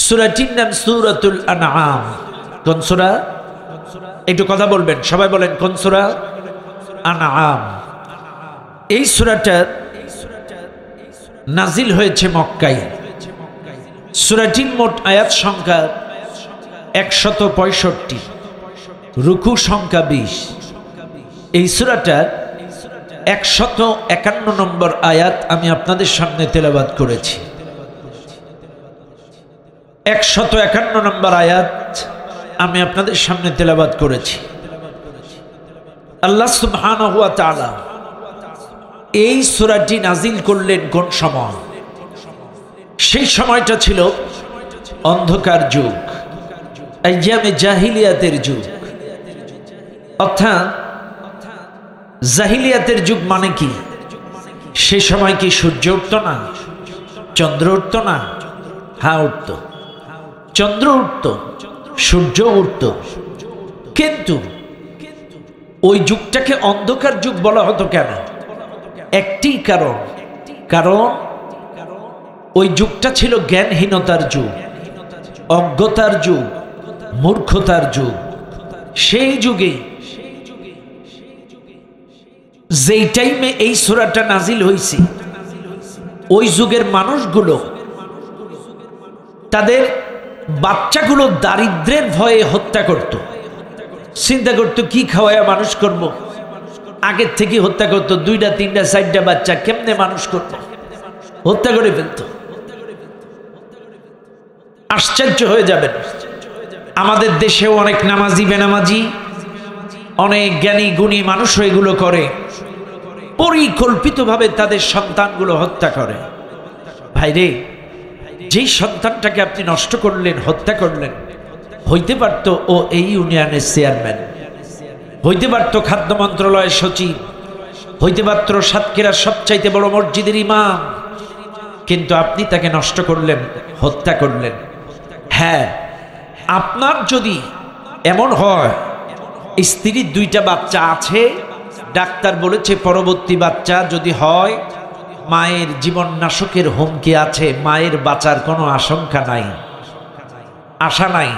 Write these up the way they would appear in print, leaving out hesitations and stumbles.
সূরাটির নাম সূরাতুল আনআম। কোন সূরা? একটু কথা বলবেন, সবাই বলেন কোন সূরা? আনআম। এই সূরাটা নাজিল হয়েছে মক্কায়। সূরাটির মোট আয়াত সংখ্যা 165, রুকু সংখ্যা 20। এই সূরাটার 151 নম্বর আয়াত আমি আপনাদের সামনে তেলাওয়াত করেছি। 151 নম্বর আয়াত আমি আপনাদের সামনে তেলাওয়াত করেছি। আল্লাহ সুবহানাহু ওয়া তাআলা এই সূরাটি নাজিল করলেন কোন সময়? সেই সময়টা ছিল অন্ধকার যুগ, আইয়ামে জাহিলিয়াতের যুগ। অর্থাৎ জাহিলিয়াতের যুগ মানে কি? সে সময় কি সূর্য উঠত না, চন্দ্র উঠত না? হ্যাঁ উঠত, চন্দ্র উঠত, সূর্য উঠত, কিন্তু ওই যুগটাকে অন্ধকার যুগ বলা হতো কেন? একটি কারণ ওই যুগটা ছিল জ্ঞানহীনতার যুগ, অজ্ঞতার যুগ, মূর্খতার যুগ। সেই যুগে যেই টাইমে এই সূরাটা নাজিল হয়েছে, ওই যুগের মানুষগুলো তাদের বাচ্চাগুলো দারিদ্র্যের ভয়ে হত্যা করত। চিন্তা করতো কি খাওয়ায়া মানুষ করব, আগের থেকে হত্যা করতো। 2টা 3টা 4টা বাচ্চা কেমনে মানুষ করত, হত্যা করে ফেলত। আশ্চর্য হয়ে যাবেন, আমাদের দেশেও অনেক নামাজি বেনামাজি, অনেক জ্ঞানী গুণী মানুষ এগুলো করে, পরিকল্পিতভাবে তাদের সন্তানগুলো হত্যা করে। ভাইরে, যেই সন্তানটাকে আপনি নষ্ট করলেন, হত্যা করলেন, হইতে পারত ও এই ইউনিয়নের চেয়ারম্যান, হইতে পারত খাদ্য মন্ত্রণালয়ের সচিব, হইতে পারত সাতক্ষীরার সবচাইতে বড় মসজিদের ইমাম, কিন্তু আপনি তাকে নষ্ট করলেন, হত্যা করলেন। হ্যাঁ, আপনার যদি এমন হয় স্ত্রীর 2টা বাচ্চা আছে, ডাক্তার বলেছে পরবর্তী বাচ্চা যদি হয় মায়ের জীবন নাশকের হুমকি আছে, মায়ের বাঁচার কোনো আশঙ্কা নাই, আশা নাই,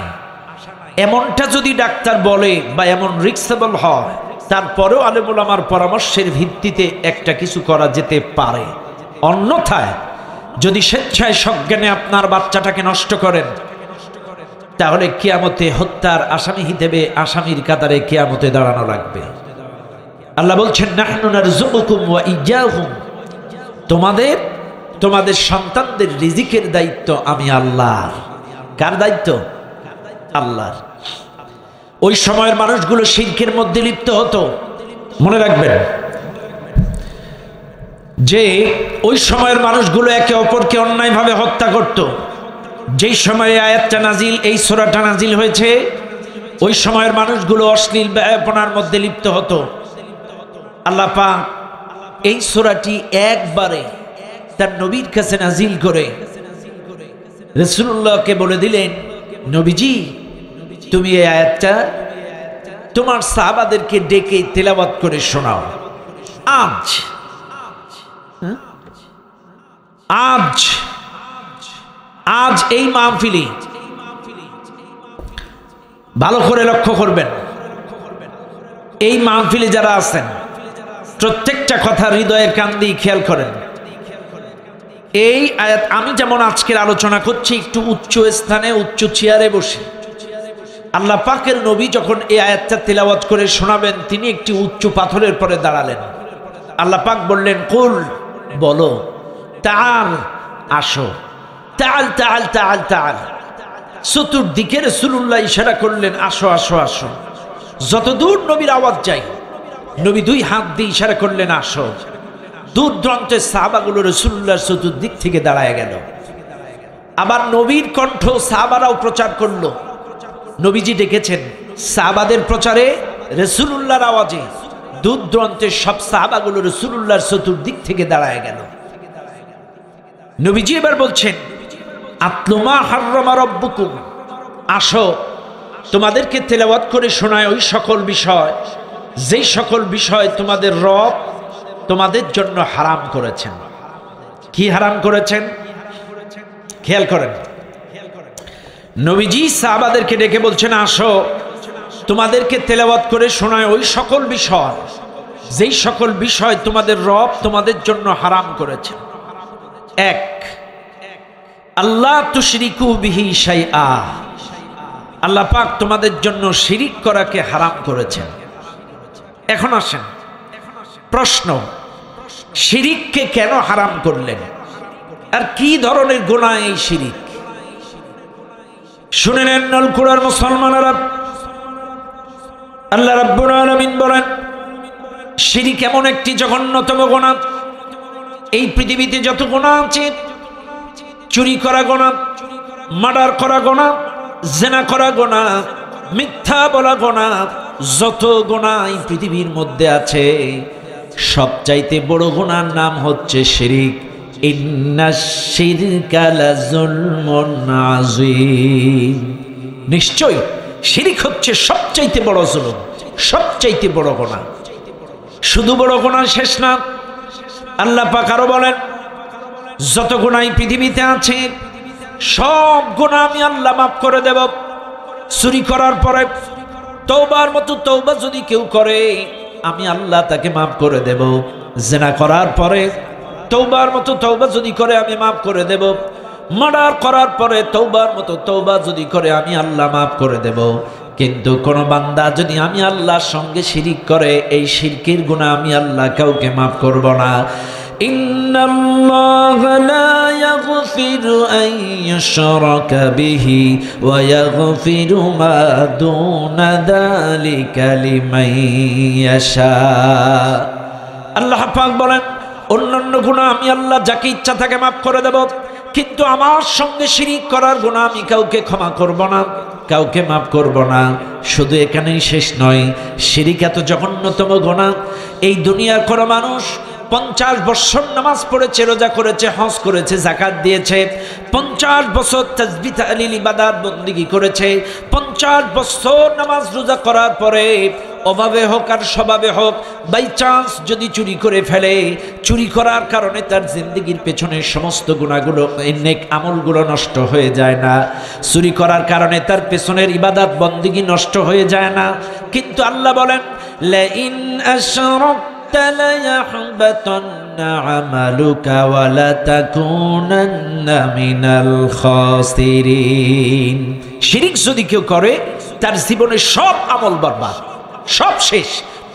এমনটা যদি ডাক্তার বলে বা এমন রিস্কেবল হয়, তারপরেও আলেম ওলামার পরামর্শের ভিত্তিতে একটা কিছু করা যেতে পারে। অন্যথায় যদি স্বেচ্ছায় সজ্ঞানে আপনার বাচ্চাটাকে নষ্ট করেন, তাহলে কিয়ামতে হত্যার আসামি হিসেবে আসামির কাতারে কিয়ামতে দাঁড়ানো লাগবে। আল্লাহ বলছেন, নাহনু নারযুকুকুম ওয়া ইয়্যাহুম, তোমাদের সন্তানদের রিজিকের দায়িত্ব আমি আল্লাহর। কার দায়িত্ব? আল্লাহর। ওই সময়ের মানুষগুলো শিরকের মধ্যে লিপ্ত হতো। মনে রাখবেন যে ওই সময়ের মানুষগুলো একে অপরকে অন্যায়ভাবে হত্যা করত। যেই সময়ে আয়াতটা নাজিল, এই সূরাটা নাজিল হয়েছে, ওই সময়ের মানুষগুলো অশ্লীল ব্যাপনার মধ্যে লিপ্ত হতো। আল্লাহ পাক এই সূরাটি একবারে তার নবীর কাছে নাজিল করে রাসূলুল্লাহকে বলে দিলেন, নবীজি তুমি এই আয়াতটা তোমার সাহাবাদেরকে ডেকে তেলাওয়াত করে শোনাও। আজ এই মাহফিলে ভালো করে লক্ষ্য করবেন, এই মাহফিলে যারা আছেন প্রত্যেকটা কথা হৃদয়ের কান দিয়ে খেয়াল করেন। এই আয়াত আমি যেমন আজকের আলোচনা করছি একটু উচ্চ স্থানে, উচ্চ চেয়ারে বসে, আল্লাহ পাকের নবী যখন এই আয়াতটা তেলাওয়াত করে শোনাবেন, তিনি একটি উচ্চ পাথরের পরে দাঁড়ালেন। আল্লাহ পাক বললেন, কুল, বলো, তাআল, আসো, তাআল তাআল তাআল তাআল। চতুর্দিকে রাসূলুল্লাহ ইশারা করলেন, আসো আসো আসো। যতদূর নবীর আওয়াজ যায়, নবী 2 হাত দিয়ে ইশারা করলেন, আসো। দূর দূরান্তের সাহাবাগুলো রাসূলুল্লাহর চতুর্দিক থেকে দাঁড়ায় গেল। আবার নবীর কণ্ঠ সাহাবারাও প্রচার করলো। নবীজি ডেকেছেন, সাহাবাদের প্রচারে রাসূলুল্লাহর আওয়াজে দূর দূরান্তের সব সাহাবাগুলো রাসূলুল্লাহর চতুর্দিক থেকে দাঁড়ায় গেল। নবীজি এবার বলছেন, আতলু মা হাররামা রাব্বুকুম, আসো তোমাদেরকে তেলাওয়াত করে শোনায় ওই সকল বিষয়, যেই সকল বিষয় তোমাদের রব তোমাদের জন্য হারাম করেছেন। কি হারাম করেছেন? খেয়াল করেন, নবীজি সাহাবাদেরকে ডেকে বলছেন, আসো তোমাদেরকে তেলাওয়াত করে শোনায় ওই সকল বিষয়, যেই সকল বিষয় তোমাদের রব তোমাদের জন্য হারাম করেছে। এক, আল্লাহ তুশরিকু বিহি শাইআ, আল্লাহ পাক তোমাদের জন্য শিরিক করাকে হারাম করেছেন। এখন আসেন প্রশ্ন, শিরিককে কেন হারাম করলেন, আর কি ধরনের গুনাহ এই শিরিক? শুনে নেন নলকুড়ার মুসলমানেরা, আল্লাহ রাব্বুল আলামিন বলেন, শিরিক এমন একটি জঘন্যতম গুনাহ, এই পৃথিবীতে যত গুনাহ আছে, চুরি করা গুনাহ, মার্ডার করা গুনাহ, জিনা করা গুনাহ, মিথ্যা বলা গুনাহ, যত গুনাহ এই পৃথিবীর মধ্যে আছে, সবচাইতে বড় গুনাহর নাম হচ্ছে শিরিক। ইন্নাশ শিরকা লাযুলমুন আযীম, নিশ্চয় শিরিক হচ্ছে সবচাইতে বড় জুলুম, সবচাইতে বড় গুনাহ। শুধু বড় গুনাহ শেষ না, আল্লাহ পাক আরো বলেন, যত গুনাহ এই পৃথিবীতে আছে সব গুনাহ আমি আল্লাহ মাফ করে দেব। চুরি করার পরে তওবার মতো তওবা যদি কেউ করে, আমি আল্লাহ তাকে মাফ করে দেব। জিনা করার পরে তওবার মতো তওবা যদি করে, আমি মাফ করে দেব। মার্ডার করার পরে তওবার মতো তওবা যদি করে, আমি আল্লাহ মাফ করে দেব। কিন্তু কোন বান্দা যদি আমি আল্লাহর সঙ্গে শিরিক করে, এই শিরকের গুনাহ আমি আল্লাহ কাউকে মাফ করব না। ইন্নাল্লাহা লা ইয়াগফিরু আন ইউশরাকা বিহি ওয়া ইয়াগফিরু মা দুনা যালিকা লিমান ইয়াশা। আল্লাহ পাক বলেন, অন্যান্য গুনাহ আমি আল্লাহ যাকে ইচ্ছা তাকে মাফ করে দেব, কিন্তু আমার সঙ্গে শিরিক করার গুনাহ আমি কাউকে ক্ষমা করব না, কাউকে মাফ করব না। শুধু এখানেই শেষ নয়, শিরিক এত জঘন্যতম গুনাহ, এই দুনিয়ার কোনো মানুষ 50 বছর নামাজ পড়েছে, রোজা করেছে, হজ করেছে, যাকাত দিয়েছে, 50 বছর তাসবিহ তাহলিল ইবাদত বন্দেগী করেছে, 50 বছর নামাজ রোজা করার পরে অভাবে হোক আর স্বভাবে হোক বাই চান্স যদি চুরি করে ফেলে, চুরি করার কারণে তার জিন্দেগির পেছনে সমস্ত গুনাহগুলো, নেক আমলগুলো নষ্ট হয়ে যায় না? চুরি করার কারণে তার পেছনের ইবাদত বন্দেগী নষ্ট হয়ে যায় না? কিন্তু আল্লাহ বলেন, লা ইন আশরাকতা লা ইয়াহবাতান্না আমালুকা ওয়া লা তাকুনান্না মিনাল খাসিরিন। শিরিক যদি কেউ করে, তার জীবনের সব আমল বরবাদ, সব শেষ।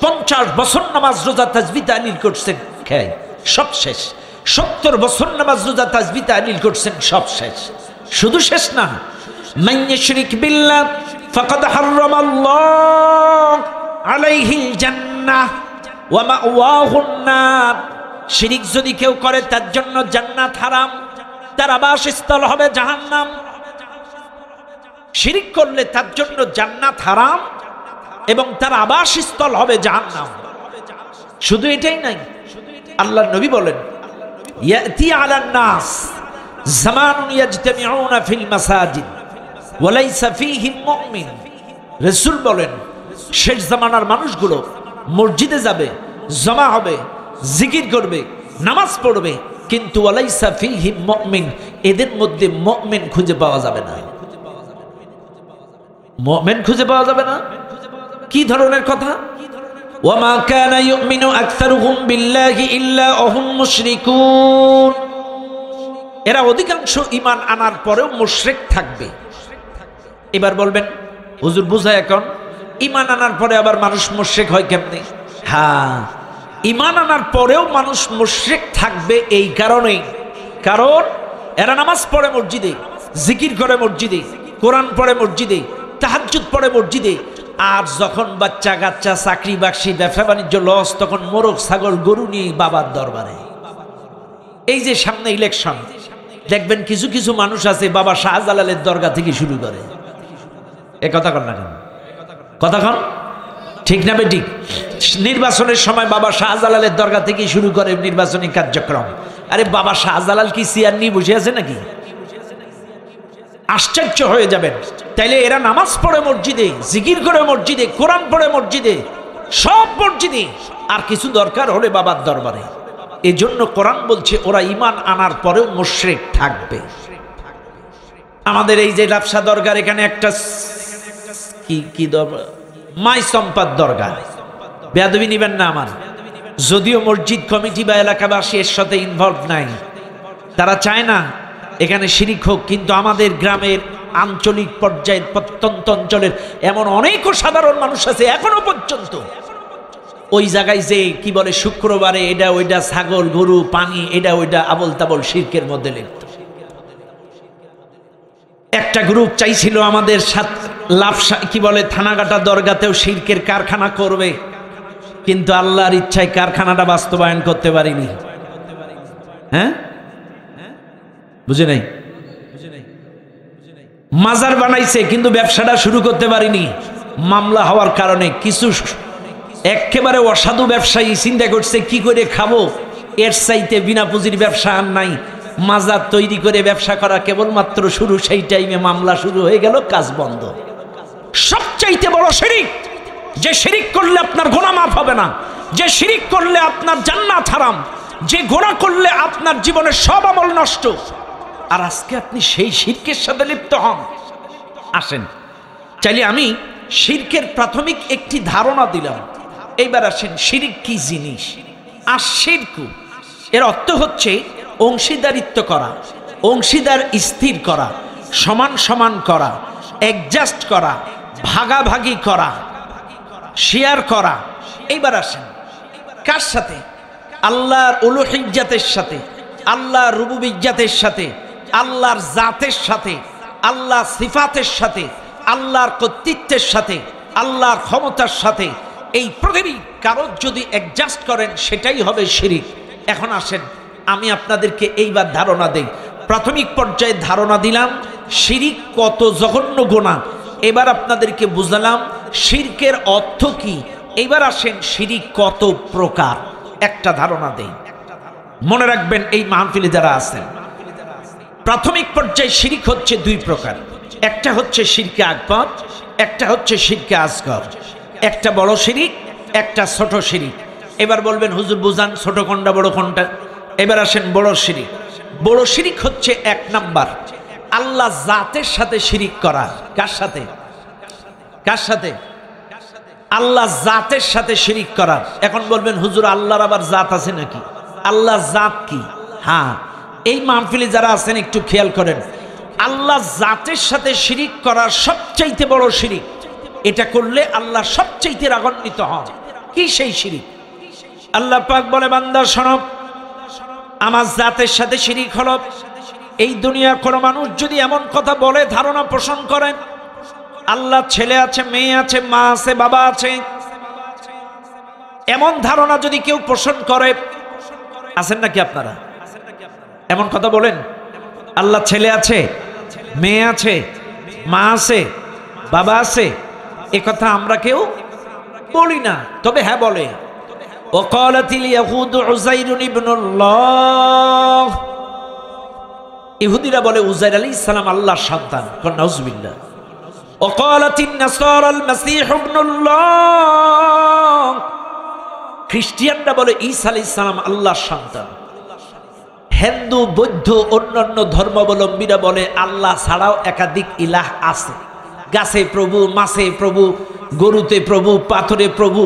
50 বছর নামাজ রোজা তাসবিহ তাহলিল করছেন, খেয়ে সব শেষ। 70 বছর নামাজ রোজা তাসবিহ তাহলিল করছেন, সব শেষ। শুধু শেষ না, মান ইউশরিক বিল্লাহ ফাকাদ হারামাল্লাহু আলাইহিল জান্নাহ ওয়া মাওয়াহুন নার। শিরিক যদি কেউ করে, তার জন্য জান্নাত হারাম, তার আবাসস্থল হবে জাহান্নাম। শিরিক করলে তার জন্য জান্নাত হারাম এবং তার আবাসস্থল হবে জাহান্নাম। শুধু এটাই নাই, আল্লাহর নবী বলেন, ইয়াতি আলান নাস জামানুন ইয়াজতামিউনা ফিল মাসাজিদ ওয়া লাইসা ফীহিম মুমিন। রাসূল বলেন, শেষ জামানার মানুষগুলো মসজিদে যাবে, জমা হবে, জিকির করবে, নামাজ পড়বে, কিন্তু ওয়া লাইসা ফীহিম মুমিন, এদের মধ্যে মুমিন খুঁজে পাওয়া যাবে না। মুমিন খুঁজে পাওয়া যাবে না? কি ধরনের কথা? ওয়ামা কানা ইউমিনু আকসারুহুম বিল্লাহি ইল্লা ওয়াহুম মুশরিকুন। এরা অধিকাংশ ঈমান আনার পরেও মুশরিক থাকবে। এবার বলবেন, হুজুর বুঝায় এখন, ঈমান আনার পরে আবার মানুষ মুশরিক হয় কেমনে? হ্যাঁ, ঈমান আনার পরেও মানুষ মুশরিক থাকবে এই কারণেই, কারণ এরা নামাজ পড়ে মসজিদে, জিকির করে মসজিদে, কোরআন পড়ে মসজিদে, তাহাজ্জুদ পড়ে মসজিদে, আর যখন বাচ্চা কাচ্চা, চাকরি বাকরি, ব্যবসা বাণিজ্য লস, তখন মোরগ ছাগল গরু নিয়ে বাবার দরবারে। এই যে সামনে ইলেকশন, দেখবেন কিছু কিছু মানুষ আছে বাবা শাহজালালের দরগা থেকে শুরু করে। এ কথা কন না কেন? কথা কন, ঠিক না বেঠিক? নির্বাচনের সময় বাবা শাহজালালের দরগা থেকে শুরু করে নির্বাচনী কার্যক্রম। আরে বাবা শাহজালাল কি চেয়ার নিয়ে বসে আছে নাকি? আশ্চর্য হয়ে যাবেন। তাইলে এরা নামাজ পড়ে মসজিদে, জিকির করে মসজিদে, কোরআন পড়ে মসজিদে, সব মসজিদে, আর কিছু দরকার হলে বাবার দরবারে। এজন্য কোরআন বলছে ওরা ঈমান আনার পরেও মুশরিক থাকবে। আমাদের এই যে লাপসা দরগার এখানে একটা কি মাই সম্পাদ দরগা, বেয়াদবি নিবেন না আমার, যদিও মসজিদ কমিটি বা এলাকাবাসী এর সাথে ইনভলভ নাই, তারা চায় না এখানে শিরিক হোক, কিন্তু আমাদের গ্রামের আঞ্চলিক পর্যায়ের প্রত্যন্ত অঞ্চলের এমন অনেকও সাধারণ মানুষ আছে এখনো পর্যন্ত ওই জায়গায় যে কি বলে শুক্রবারে এটা ওইটা ছাগল গরু পানি এটা ওইটা আবল তাবল শিরকের মধ্যে লিপ্ত। একটা গ্রুপ চাইছিল আমাদের সাথে লাফসা কি বলে থানাগাটা দরগাতেও শিরকের কারখানা করবে, কিন্তু আল্লাহর ইচ্ছায় কারখানাটা বাস্তবায়ন করতে পারিনি। হ্যাঁ, বুঝে নাই? মাজার বানাইছে কিন্তু ব্যবসাটা শুরু করতে পারিনি, মামলা হওয়ার কারণে। কিছু একেবারে অসাধু ব্যবসায়ী চিন্তা করছে কি করে খাবো, এর চাইতে বিনা পুঁজির ব্যবসা আর নাই, মাজার তৈরি করে ব্যবসা করা কেবলমাত্র শুরু, সেই টাইমে মামলা শুরু হয়ে গেল, কাজ বন্ধ। সবচাইতে বড় শিরিক, যে শিরিক করলে আপনার গুনাহ মাফ হবে না, যে শিরিক করলে আপনার জান্নাত হারাম, যে গুনাহ করলে আপনার জীবনের সব আমল নষ্ট, আর আজকে আপনি সেই শিরকের সাথে লিপ্ত হন। আসেন, চাইলে আমি শিরকের প্রাথমিক একটি ধারণা দিলাম। এইবার আসেন শিরিক কি জিনিস। আর শিরকু এর অর্থ হচ্ছে অংশীদারিত্ব করা, অংশীদার স্থির করা, সমান সমান করা, অ্যাডজাস্ট করা, ভাগাভাগি করা, শেয়ার করা। এইবার আসেন কার সাথে? আল্লাহর উলুহিয়্যাতের সাথে, আল্লাহর রুবুবিয়্যাতের সাথে, আল্লাহর জাতের সাথে, আল্লাহর সিফাতের সাথে, আল্লাহর কর্তৃত্বের সাথে, আল্লাহর ক্ষমতার সাথে। এই প্রতিটি কারণ যদি অ্যাডজাস্ট করেন সেটাই হবে শিরিক। এখন আসেন আমি আপনাদেরকে এইবার ধারণা দেই। প্রাথমিক পর্যায়ে ধারণা দিলাম শিরিক কত জঘন্য গুনাহ, এবার আপনাদেরকে বুঝালাম শিরকের অর্থ কি। এইবার আসেন শিরিক কত প্রকার, একটা ধারণা দেই। মনে রাখবেন এই মাহফিলে যারা আছেন, প্রাথমিক পর্যায়ে শিরিক হচ্ছে দুই প্রকার, একটা হচ্ছে শিরকে আকবার, একটা হচ্ছে শিরকে আসগর। একটা বড় শিরিক, একটা ছোট শিরিক। এবার বলবেন হুজুর বুঝান ছোট কোনটা বড় কোনটা। এবার আসেন বড় শিরিক। বড় শিরিক হচ্ছে এক নাম্বার আল্লাহ জাতের সাথে শিরিক করা। কার সাথে? কার সাথে? আল্লাহ জাতের সাথে শিরিক করা। এখন বলবেন হুজুর আল্লাহর আবার জাত আছে নাকি? আল্লাহ জাত কি? হ্যাঁ, এই মাহফিলে যারা আছেন একটু খেয়াল করেন, আল্লাহ জাতের সাথে শিরিক করা সবচাইতে বড় শিরিক। এটা করলে আল্লাহ সবচাইতে রাগান্বিত হন। কি সেই শিরিক? আল্লাহ পাক বলে বান্দা শোনো, আমার জাতের সাথে শিরিক হলো এই দুনিয়ার কোনো মানুষ যদি এমন কথা বলে, ধারণা পোষণ করেন আল্লাহ ছেলে আছে, মেয়ে আছে, মা আছে, বাবা আছে, এমন ধারণা যদি কেউ পোষণ করে, আছেন নাকি আপনারা? এমন কথা বলেন আল্লাহ ছেলে আছে, মেয়ে আছে, মা আছে, বাবা আছে, এ কথা আমরা কেউ বলি না। তবে হ্যাঁ বলে ওয়াকালাতিল ইয়াহুদু উযাইরুন ইবনুল্লাহ, ইহুদিরা বলে উযাইর আলাইহিস সালাম আল্লাহর সন্তান। নাউযুবিল্লাহ। ওয়াকালাতিন নাসারাল মাসীহ ইবনুল্লাহ, খ্রিস্টিয়ানরা বলে ঈসা আলাইহিস সালাম আল্লাহর সন্তান। হিন্দু বৌদ্ধ অন্যান্য ধর্মাবলম্বীরা বলে আল্লাহ ছাড়াও একাধিক ইলাহ আছে, গাছে প্রভু, মাছে প্রভু, গরুতে প্রভু, পাথরে প্রভু,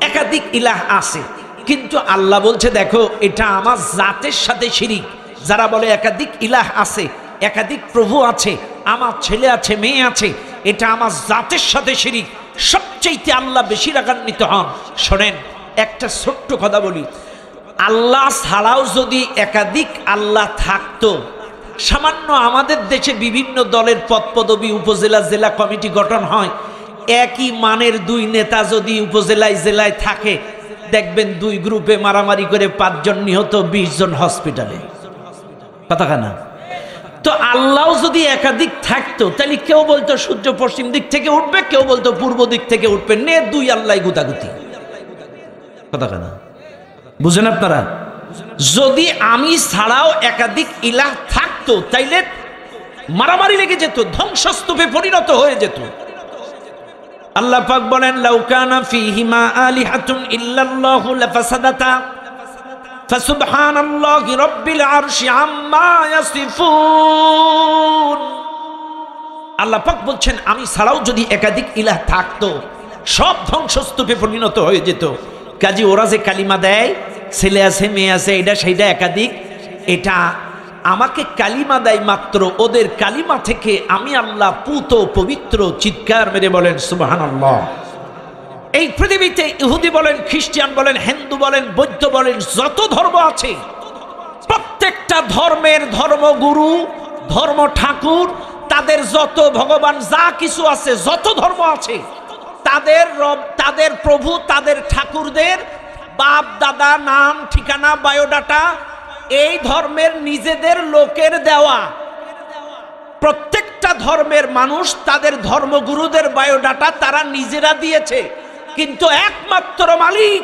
একাধিক ইলাহ আছে। কিন্তু আল্লাহ বলছে দেখো এটা আমার জাতের সাথে শিরিক। যারা বলে একাধিক ইলাহ আছে, একাধিক প্রভু আছে, আমার ছেলে আছে, মেয়ে আছে, এটা আমার জাতের সাথে শিরিক। সবচেয়ে আল্লাহ বেশি রাগান্বিত হন। শোনেন একটা ছোট্ট কথা বলি, আল্লাহ ছাড়াও যদি একাধিক আল্লাহ থাকতো, সামান্য আমাদের দেশে বিভিন্ন দলের পদ পদবি উপজেলা জেলা কমিটি গঠন হয়, একই মানের দুই নেতা যদি উপজেলায় জেলায় থাকে, দেখবেন দুই গ্রুপে মারামারি করে 5 জন নিহত, 20 জন হসপিটালে। কথা কানা? তো আল্লাহ যদি একাধিক থাকতো তাহলে কেউ বলতো সূর্য পশ্চিম দিক থেকে উঠবে, কেউ বলতো পূর্ব দিক থেকে উঠবে, নে দুই আল্লাহ গুতাগুতি। কথা কানা? বুঝেন আপনারা? যদি আমি ছাড়াও একাধিক ইলাহ থাকতো তাইলে মারামারি লেগে যেত, ধ্বংসস্তূপে পরিণত হয়ে যেত। আল্লাহ পাক বলেন লাউ কানা ফীহিমা আলিহাতুন ইল্লাল্লাহু লাফাসাদাতা ফাসুবহানাল্লাহি রাব্বিল আরশি আম্মা ইয়াসিফুন। আল্লাহ পাক বলছেন আমি ছাড়াও যদি একাধিক ইলাহ থাকতো সব ধ্বংসস্তূপে পরিণত হয়ে যেত। কাজী ওরা যে কালিমা দেয়, ছেলে আছে মেয়ে আছে এটা সেইটা একাধিক, এটা আমাকে কালিমা দেয় মাত্র, ওদের কালিমা থেকে আমি আল্লাহ পুত পবিত্র। চিৎকার মেরে বলেন সুবহানাল্লাহ। এই পৃথিবীতে ইহুদি বলেন, খ্রিস্টান বলেন, হিন্দু বলেন, বৌদ্ধ বলেন, যত ধর্ম আছে প্রত্যেকটা ধর্মের ধর্মগুরু, ধর্ম ঠাকুর, তাদের যত ভগবান যা কিছু আছে, যত ধর্ম আছে, তাদের রব, তাদের প্রভু, তাদের ঠাকুরদের বাপ দাদা নাম ঠিকানা বায়োডাটা এই ধর্মের নিজেদের লোকের দেওয়া। প্রত্যেকটা ধর্মের মানুষ তাদের ধর্মগুরুদের বায়োডাটা তারা নিজেরা দিয়েছে, কিন্তু একমাত্র মালিক,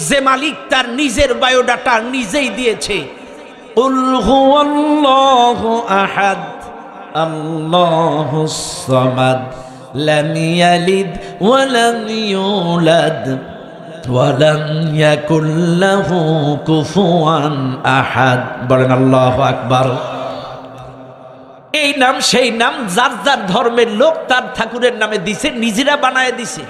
যে মালিক তার নিজের বায়োডাটা নিজেই দিয়েছে। কুল হুয়াল্লাহু আহাদ আল্লাহুস সামাদ লাম ইয়ালিদ ওয়া লাম ইউলাদ ওয়া লাম ইয়াকুল লাহু কুফুয়ান আহাদ। বলেন আল্লাহু আকবার। এই নাম সেই নাম যার যার ধর্মের লোক তার ঠাকুরের নামে দিছে, নিজেরা বানায় দিছে,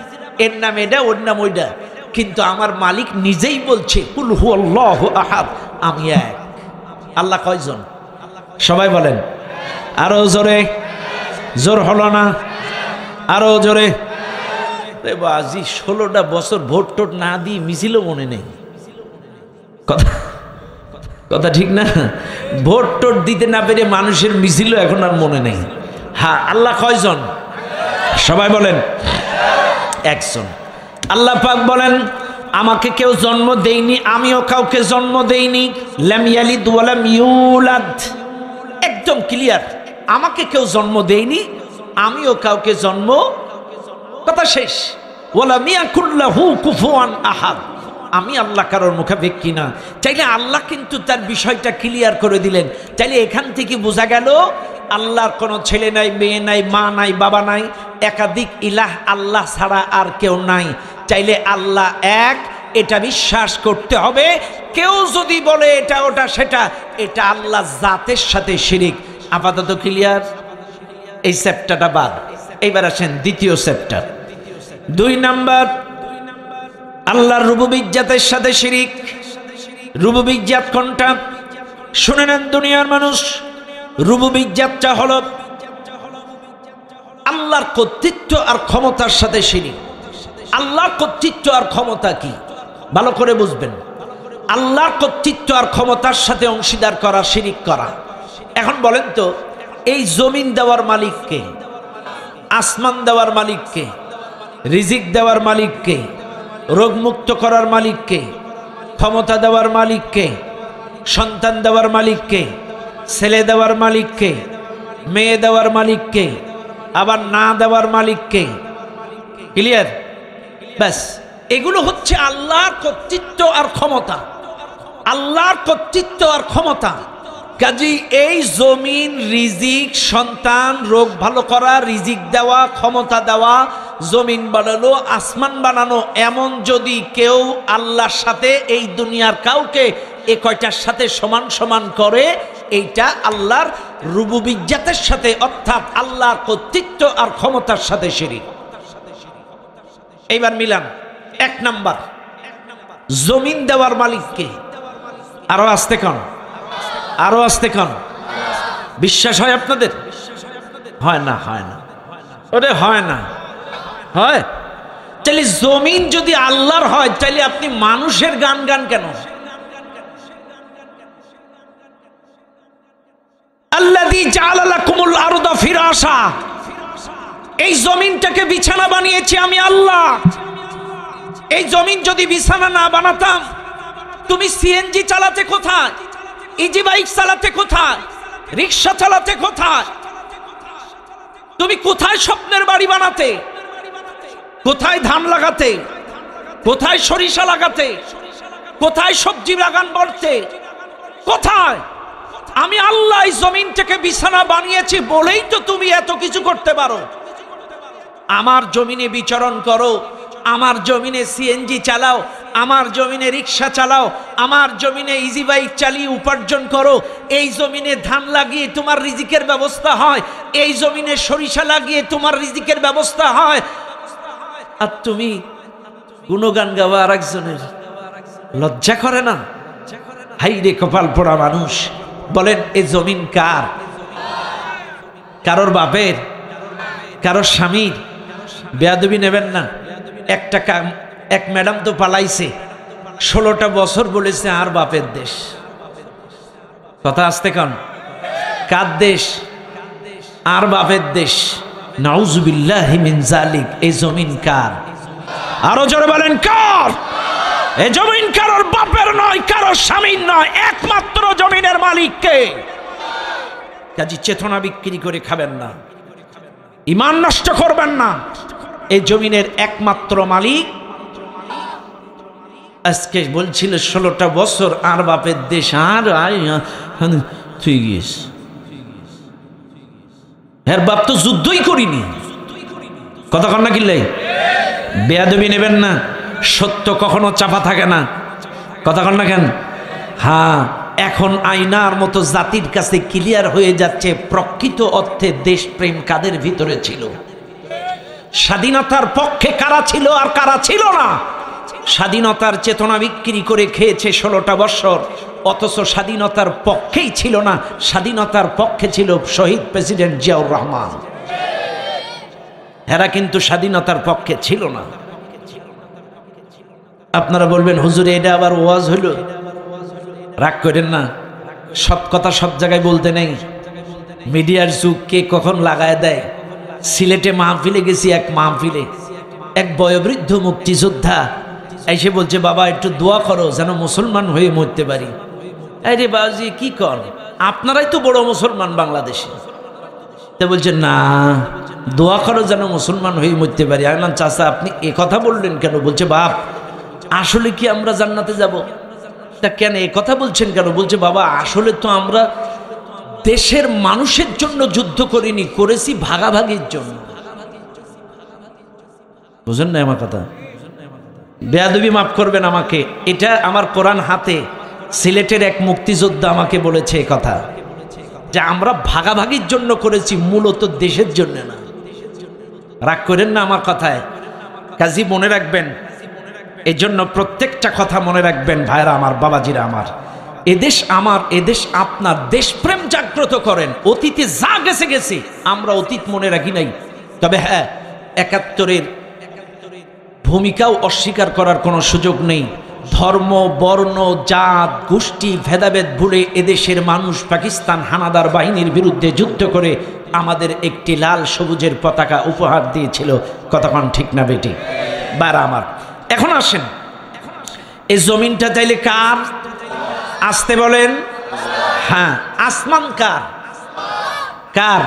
এর নাম এটা ওর নাম ওইটা, কিন্তু আমার মালিক নিজেই বলছে কুল হুয়াল্লাহু আহাদ, আমি এক। আল্লাহ কয়জন? সবাই বলেন আরো জোরে। জোর হলো না? আরো জোরে। আজি 16টা বছর ভোট টোট না দিয়ে মিছিলও মনে নেই। কথা ঠিক না? ভোট টোট দিতে না পেরে মানুষের মিছিলও এখন আর মনে নেই। হ্যাঁ, আল্লাহ কয়জন? সবাই বলেন একজন। আল্লাহ পাক বলেন আমাকে কেউ জন্ম দেয়নি, আমিও কাউকে জন্ম দেইনি। লাম ইয়ালিদ ওয়া লাম ইউলাদ, একদম ক্লিয়ার। আমাকে কেউ জন্ম দেয়নি, আমিও কাউকে জন্ম, কথা শেষ। ওয়া লাম ইয়াকুল লাহু কুফুয়ান আহাদ, আমি আল্লাহ কারোর মুখাপেক্ষী না। চাইলে আল্লাহ কিন্তু তার বিষয়টা ক্লিয়ার করে দিলেন। চাইলে এখান থেকে বোঝা গেল আল্লাহর কোনো ছেলে নাই, মেয়ে নাই, মা নাই, বাবা নাই, একাধিক ইলাহ আল্লাহ ছাড়া আর কেউ নাই। চাইলে আল্লাহ এক, এটা বিশ্বাস করতে হবে। কেউ যদি বলে এটা ওটা সেটা, এটা আল্লাহ জাতের সাথে শিরিক। আপাতত ক্লিয়ার? এই চ্যাপ্টারটা বাদ। এইবার আসেন দ্বিতীয় চ্যাপ্টার। 2 নাম্বার, আল্লাহর রুবুবিয়্যাতের সাথে শিরিক। রুবুবিয়্যাত কোনটা? শুনে নেন দুনিয়ার মানুষ, রুবুবিয়্যাতটা হলো আল্লাহর কর্তৃত্ব আর ক্ষমতার সাথে শিরিক। আল্লাহর কর্তৃত্ব আর ক্ষমতা কি ভালো করে বুঝবেন। আল্লাহর কর্তৃত্ব আর ক্ষমতার সাথে অংশীদার করা শিরিক করা। এখন বলেন তো, এই জমিন দেওয়ার মালিককে, আসমান দেওয়ার মালিককে, রিজিক দেওয়ার মালিককে, রোগমুক্ত করার মালিককে, ক্ষমতা দেওয়ার মালিককে, সন্তান দেওয়ার মালিককে, ছেলে দেওয়ার মালিককে, মেয়ে দেওয়ার মালিককে, আবার না দেওয়ার মালিককে। ক্লিয়ার? ব্যাস, এগুলো হচ্ছে আল্লাহর কর্তৃত্ব আর ক্ষমতা। আল্লাহর কর্তৃত্ব আর ক্ষমতা। কাজী এই জমিন, রিজিক, সন্তান, রোগ ভালো করা, রিজিক দেওয়া, ক্ষমতা দেওয়া, জমিন বানানো, আসমান বানানো, এমন যদি কেউ আল্লাহর সাথে এই দুনিয়ার কাউকে এ কয়টার সাথে সমান সমান করে, এইটা আল্লাহর রুবুবিয়্যাতের সাথে, অর্থাৎ আল্লাহর কর্তৃত্ব আর ক্ষমতার সাথে শিরিক। এইবার মিলান। 1 নাম্বার, জমিন দেওয়ার মালিককে। আরো আসতে কন, আরো আসতে কন। বিশ্বাস হয় আপনাদের? হয় না, হয় না, ওরে হয় না। হয়? তাহলে জমিন যদি আল্লাহর হয়, তাহলে আপনি মানুষের গান গান কেন? আল্লাযী জাআলা লাকুমুল আরদা ফিরাশা, এই জমিনটাকে বিছানা বানিয়েছি আমি আল্লাহ। এই জমিন যদি বিছানা না বানাতাম, তুমি সিএনজি চালাতে কোথায়? ইজি বাইক চালাতে কোথায়? রিক্সা চালাতে কোথায়? তুমি কোথায় স্বপ্নের বাড়ি বানাতে? কোথায় ধান লাগাতে? কোথায় সরিষা লাগাতে? কোথায় সবজি বাগান করতে? কোথায়? আমি আল্লাহ এই জমিনটাকে বিছানা বানিয়েছি বলেই তো তুমি এত কিছু করতে পারো। আমার জমিনে বিচরণ করো, আমার জমিনে সিএনজি চালাও, আমার জমিনে রিক্সা চালাও, আমার জমিনে ইজি বাইক চালিয়ে উপার্জন করো, এই জমিনে ধান লাগিয়ে তোমার রিজিকের ব্যবস্থা হয়, এই জমিনে সরিষা লাগিয়ে তোমার রিজিকের ব্যবস্থা হয়। আর তুমি গুণগান গাওয়া আর একজনের, লজ্জা করে না? হাই রে কপাল পোড়া মানুষ। বলেন এই জমিন কার? কারোর বাপের, কারোর স্বামীর? বেয়াদবি নেবেন না। এক ম্যাডাম তো পালাইছে, 16টা বছর বলেছে আর বাপের দেশ। কথা আসতে কন, কার দেশ? আর বাপের দেশ। নাউজুবিল্লাহি মিন যালিক। এই জমিন কার? আরো জোরে বলেন কার? এই জমিন কারোর বাপের নয়, কারোর স্বামীর নয়, একমাত্র জমিনের মালিক কে? কাজী চেতনা বিক্রি করে খাবেন না, ঈমান নষ্ট করবেন না। এই জমিনের একমাত্র মালিক। আজকে বলছিল 16টা বছর আর বাপের দেশ, আর তুই গিয়েছ। এর বাপ তো যুদ্ধই করিনি। কথা কন না কিনলে? বেয়াদবি নেবেন না। সত্য কখনো চাপা থাকে না। কথা কন না কেন? হ্যাঁ, এখন আয়নার মতো জাতির কাছে ক্লিয়ার হয়ে যাচ্ছে প্রকৃত অর্থে দেশপ্রেম কাদের ভিতরে ছিল, স্বাধীনতার পক্ষে কারা ছিল আর কারা ছিল না। স্বাধীনতার চেতনা বিক্রি করে খেয়েছে 16টা বছর, অথচ স্বাধীনতার পক্ষেই ছিল না। স্বাধীনতার পক্ষে ছিল শহীদ প্রেসিডেন্ট জিয়াউর রহমান। এরা কিন্তু স্বাধীনতার পক্ষে ছিল না। আপনারা বলবেন হুজুর এটা আবার ওয়াজ হইল। রাগ করেন না, সব কথা সব জায়গায় বলতে নেই। মিডিয়ার যুগ কে কখন লাগায় দেয়। সিলেটে মাহফিলে গেছি, এক মাহফিলে এক বয়োবৃদ্ধ মুক্তিযোদ্ধা এসে বলছে, বাবা একটু দোয়া করো যেন মুসলমান হয়ে মরতে পারি। আরে বাবাজি কি কর, আপনারাই তো বড় মুসলমান বাংলাদেশে। তা বলছে না, দোয়া করো যেন মুসলমান হয়ে মরতে পারি। আমি বললাম চাচা আপনি এ কথা বললেন কেন? বলছে বাপ আসলে কি আমরা জান্নাতে যাব? তা কেন এ কথা বলছেন কেন? বলছে বাবা আসলে তো আমরা দেশের মানুষের জন্য যুদ্ধ করিনি, করেছি ভাগাভাগির জন্য। বুঝেন না আমার কথা? বেয়াদবি মাফ করবেন আমাকে, এটা আমার কোরআন হাতে। সিলেটের এক মুক্তিযোদ্ধা আমাকে বলেছে এই কথা, যে আমরা ভাগাভাগির জন্য করেছি, মূলত দেশের জন্য না। রাগ করেন না আমার কথায়। কাজী মনে রাখবেন, এই জন্য প্রত্যেকটা কথা মনে রাখবেন ভাইরা আমার, বাবাজিরা আমার। এদেশ আমার, এদেশ আপনার। দেশপ্রেম জাগ্রত করেন। অতীতে যা গেছে গেছে, আমরা অতীত মনে রাখি নাই। তবে হ্যাঁ, 71-এর ভূমিকাও অস্বীকার করার কোনো সুযোগ নেই। ধর্ম, বর্ণ, জাত, গোষ্ঠী ভেদাভেদ ভুলে এদেশের মানুষ পাকিস্তান হানাদার বাহিনীর বিরুদ্ধে যুদ্ধ করে আমাদের একটি লাল সবুজের পতাকা উপহার দিয়েছিল। কতক্ষণ ঠিক না বেটি? বারা আমার। এখন আসেন, এই জমিনটা চাইলে কার? আসতে বলেন। হ্যাঁ, আসমান কার? কার?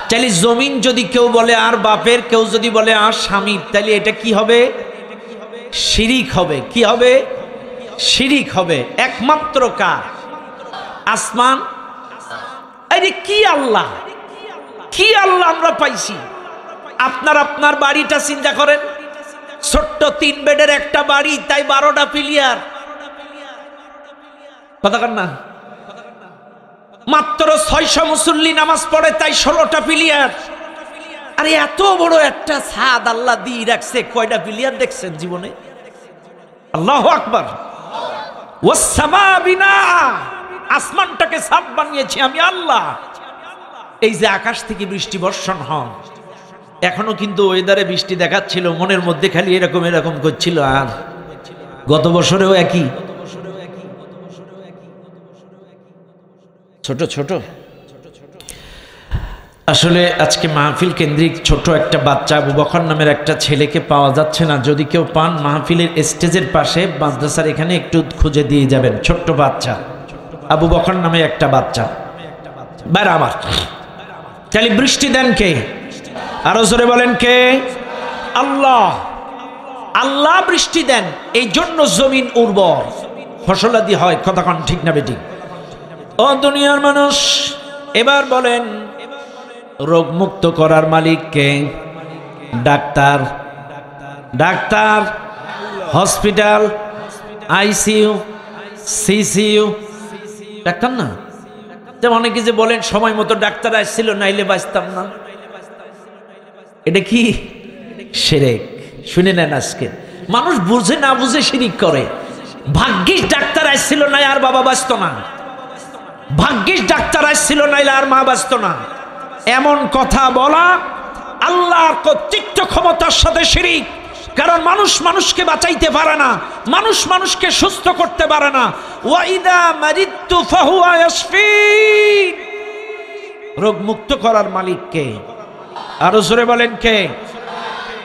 চাইলে জমিন যদি কেউ বলে আর বাপের, কেউ যদি বলে আর স্বামীর, তাইলে এটা কি হবে? শিরিক হবে। কি হবে? শিরিক হবে। একমাত্র কার? আসমান। আরে কি আল্লাহ, কি আল্লাহ আমরা পাইছি। আপনার বাড়িটা চিন্তা করেন, ছোট্ট 3 বেডের একটা বাড়ি, তাই 12টা পিলিয়ার। কথা কন না? মাত্র 600 মুসল্লি নামাজ পড়ে, তাই 16টা পিলিয়ার। আরে এত বড় একটা ছাদ আল্লাহ দিয়ে রাখছে, কয়টা পিলিয়ার দেখছেন জীবনে? আল্লাহু আকবার। ওয়াস সামা বিনা, আসমানটাকে ছাদ বানিয়েছি আমি আল্লাহ। এই যে আকাশ থেকে বৃষ্টি বর্ষণ হয়, এখনো কিন্তু ওয়েদারে বৃষ্টি দেখাচ্ছিল, মনের মধ্যে খালি এরকম এরকম করছিল। আর গত বছরেও একই, ছোট ছোট। আসলে আজকে মাহফিল কেন্দ্রিক ছোট একটা বাচ্চা, আবু বকর নামের একটা ছেলেকে পাওয়া যাচ্ছে না। যদি কেউ পান, মাহফিলের স্টেজের পাশে মাদ্রাসার এখানে একটু খুঁজে দিয়ে যাবেন। ছোট্ট বাচ্চা, আবু বকর নামে একটা বাচ্চা। বাইরে আমার তাহলে বৃষ্টি দেন কে? আরো জোরে বলেন কে? আল্লাহ। আল্লাহ বৃষ্টি দেন, এই জন্য জমিন উর্বর, ফসলাদি হয়। কতক্ষণ ঠিক না বেটি? ও দুনিয়ার মানুষ, এবার বলেন রোগ মুক্ত করার মালিক কে? Doctor. Doctor hospital, ICU, CCU, doctor না। যেমন অনেকে যে বলেন সময় মতো ডাক্তার আসছিল নাইলে বাঁচতাম না, এটা কি শিরক? শুনে নেন আজকে মানুষ বুঝে না বুঝে শিরিক করে। ভাগ্যিস ডাক্তার আসছিল নাই আর বাবা বাঁচত না, ভাগ্যিস ডাক্তার আসছিল নাইলে আর মা বাঁচত না, এমন কথা বলা আল্লাহর কর্তৃত্ব ক্ষমতার সাথে শিরিক। কারণ মানুষ মানুষকে বাঁচাইতে পারে না, মানুষ মানুষকে সুস্থ করতে পারে না। ওয়াইদা মারিদতু ফাহুয়া ইয়াশফিন, রোগ মুক্ত করার মালিক কে? আরো জোরে বলেন কে?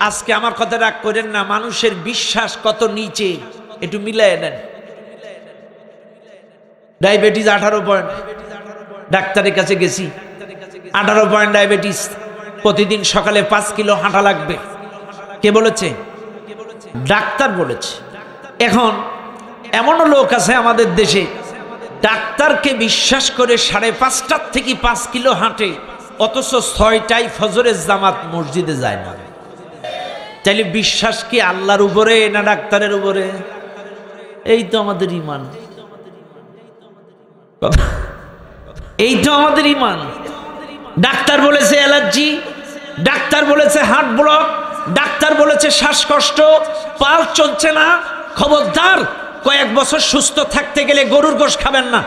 আজকে আমার কথা রাগ করেন না, মানুষের বিশ্বাস কত নিচে একটু মিলাই নেন। ডায়াবেটিস 18 পয়েন্ট, ডাক্তারের কাছে গেছি 18 পয়েন্ট ডায়াবেটিস, প্রতিদিন সকালে 5 কিলো হাঁটা লাগবে। কে বলেছে? ডাক্তার বলেছে। এখন এমনও লোক আছে আমাদের দেশে ডাক্তারকে বিশ্বাস করে 5:30 থেকে 5 কিলো হাঁটে, অথচ 6টায় ফজরের জামাত মসজিদে যায় না। তাইলে বিশ্বাস কি আল্লাহর উপরে না ডাক্তারের উপরে? এই তো আমাদের ঈমান, এই তো আমাদের ঈমান। ডাক্তার বলেছে অ্যালার্জি, ডাক্তার বলেছে হার্ট ব্লক, ডাক্তার বলেছে শ্বাসকষ্ট, পাল চলছে না, খবরদার কয়েক বছর সুস্থ থাকতে গেলে গরুর গোশ খাবেন না।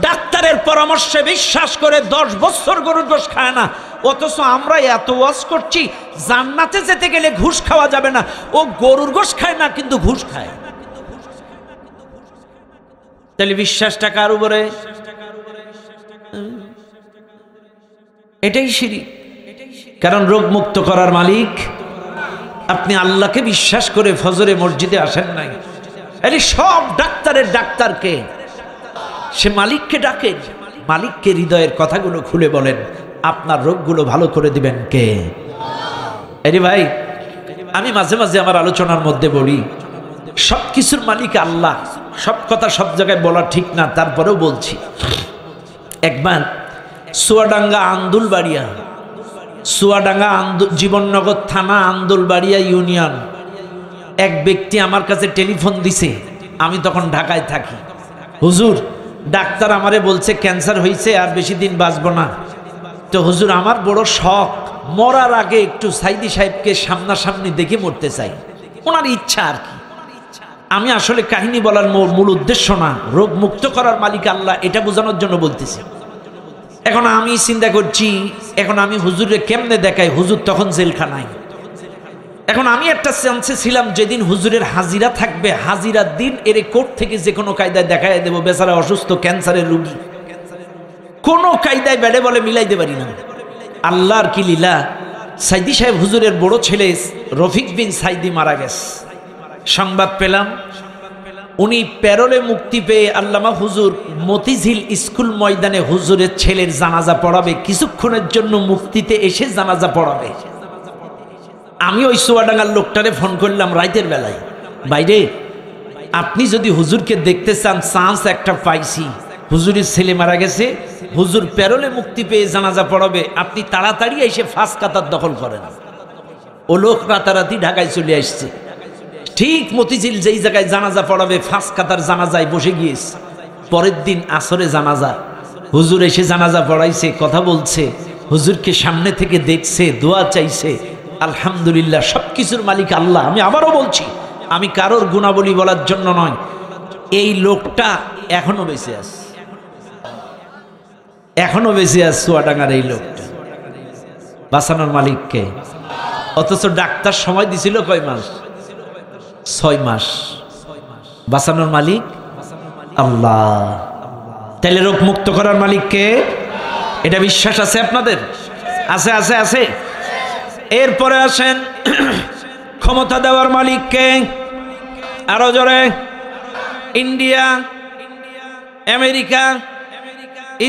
ডাক্তারের পরামর্শে বিশ্বাস করে 10 বছর গরুর গোশ খায় না, অথচ আমরা এত ওয়াজ করছি জান্নাতে যেতে গেলে ঘুষ খাওয়া যাবে না। ও গরুর গোশ খায় না কিন্তু ঘুষ খায়। তাহলে বিশ্বাসটা কার উপরে? এটাই শিরক। কারণ রোগ মুক্ত করার মালিক আপনি আল্লাহকে বিশ্বাস করে ফজরে মসজিদে আসেন নাই। আরে সব ডাক্তারের ডাক্তারকে, সে মালিককে ডাকেন, মালিককে হৃদয়ের কথাগুলো খুলে বলেন, আপনার রোগগুলো ভালো করে দিবেন কে? আরে ভাই, আমি মাঝে মাঝে আমার আলোচনার মধ্যে বলি সব কিছুর মালিক আল্লাহ। সব কথা সব জায়গায় বলা ঠিক না, তারপরেও বলছি। একবার চুয়াডাঙ্গা আন্দুলবাড়িয়া, চুয়াডাঙ্গা জীবননগর থানা আন্দুলবাড়িয়া ইউনিয়ন, এক ব্যক্তি আমার কাছে টেলিফোন দিছে। আমি তখন ঢাকায় থাকি। হুজুর, ডাক্তার আমারে বলছে ক্যান্সার হয়েছে, আর বেশি দিন বাঁচব না। তো হুজুর, আমার বড় শখ, মরার আগে একটু সাইদি সাহেবকে সামনাসামনি দেখে মরতে চাই। ওনার ইচ্ছা আর কি। আমি আসলে কাহিনী বলার মূল উদ্দেশ্য না, রোগ মুক্ত করার মালিক আল্লাহ, এটা বোঝানোর জন্য বলতেছি। এখন আমি চিন্তা করছি, এখন আমি হুজুরে কেমনে দেখাই? হুজুর তখন জেলখানায়। এখন আমি একটা চান্সে ছিলাম, যেদিন হুজুরের হাজিরা থাকবে, হাজিরার দিন এর কোর্ট থেকে যে কোনো কায়দায় দেখাই দেবো। বেচারা অসুস্থ ক্যান্সারের রুগী, কোনো কায়দায় বেড়ে বলে মিলাইতে পারি না। আল্লাহর কি লীলা! সাইদি সাহেব হুজুরের বড় ছেলে রফিক বিন সাইদি মারা গেছে। সংবাদ পেলাম উনি প্যারোলে মুক্তি পেয়ে আল্লামা হুজুর মতিঝিল স্কুল ময়দানে হুজুরের ছেলের জানাজা পড়াবে, কিছুক্ষণের জন্য মুক্তিতে এসে জানাজা পড়াবে। আমি ওই চুয়াডাঙ্গার লোকটারে ফোন করলাম রাতের বেলায়, বাইরে আপনি যদি হুজুরকে দেখতে চান, চান্স একটা পাইছি, হুজুরের ছেলে মারা গেছে, হুজুর প্যারোলে মুক্তি পেয়ে জানাজা পড়াবে, আপনি তাড়াতাড়ি এসে ফাঁস কাতার দখল করেন। ও লোক রাতারাতি ঢাকায় চলে আসছে। ঠিক মতিঝিল যেই জায়গায় জানাজা পড়াবে, ফাঁস কাতার জানাজায় বসে গিয়েছে। পরের দিন আসরে জানাজা, হুজুর এসে জানাজা পড়াইছে, কথা বলছে, হুজুরকে সামনে থেকে দেখছে, দোয়া চাইছে। আলহামদুলিল্লাহ, সবকিছুর মালিক আল্লাহ। আমি আবারও বলছি, আমি কারোর গুণাবলী বলার জন্য নয়, এই লোকটা এখনো বেঁচে আছে, এখনো বেঁচে আছে। চুয়াডাঙ্গার এই লোকটা, বাঁচানোর মালিককে। অথচ ডাক্তার সময় দিছিল কয় মাস? 6 মাস। বাঁচানোর মালিক আল্লাহ। তাহলে রোগ মুক্ত করার মালিককে, এটা বিশ্বাস আছে আপনাদের? আছে আছে আছে। এরপরে আসেন ক্ষমতা দেওয়ার মালিককে। আরো জোরে। ইন্ডিয়া, আমেরিকা,